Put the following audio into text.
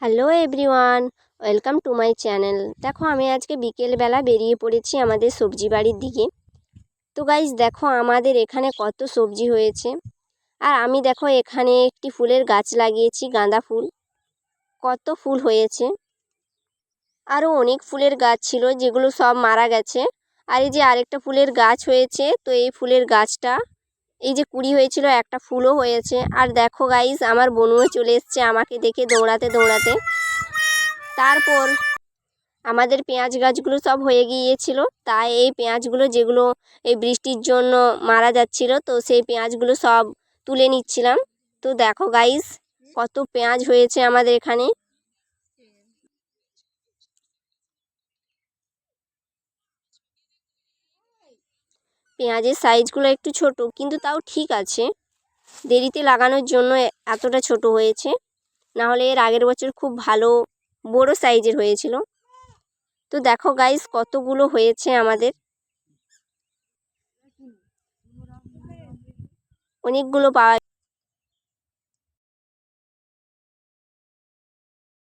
Hello everyone, welcome to my channel. দেখো আমি আজকে বিকেলবেলা বেরিয়ে পড়েছি আমাদের সবজি বাড়ির দিকে। তো গাইজ দেখো আমাদের এখানে কত সবজি হয়েছে। আর আমি দেখো এখানে একটি ফুলের গাছ লাগিয়েছি, গাঁদা ফুল। কত ফুল হয়েছে। আরও অনেক ফুলের গাছ ছিল যেগুলো সব মারা গেছে। আর এই যে আরেকটা ফুলের গাছ হয়েছে, তো এই ফুলের গাছটা এই যে কুড়ি হয়েছিল, একটা ফুলও হয়েছে। আর দেখো গাইজ আমার বনুও চলে এসছে আমাকে দেখে দৌড়াতে দৌড়াতে। তারপর আমাদের পেঁয়াজ গাছগুলো সব হয়ে গিয়েছিল, তাই এই পেঁয়াজগুলো যেগুলো এই বৃষ্টির জন্য মারা যাচ্ছিল, তো সেই পেঁয়াজগুলো সব তুলে নিচ্ছিলাম। তো দেখো গাইস কত পেঁয়াজ হয়েছে আমাদের এখানে। পেঁয়াজের সাইজগুলো একটু ছোট, কিন্তু তাও ঠিক আছে। দেরিতে লাগানোর জন্য এতটা ছোট হয়েছে, না হলে এর আগের বছর খুব ভালো বড় সাইজের হয়েছিল। তো দেখো গাইস কতগুলো হয়েছে আমাদের, অনেকগুলো পাওয়া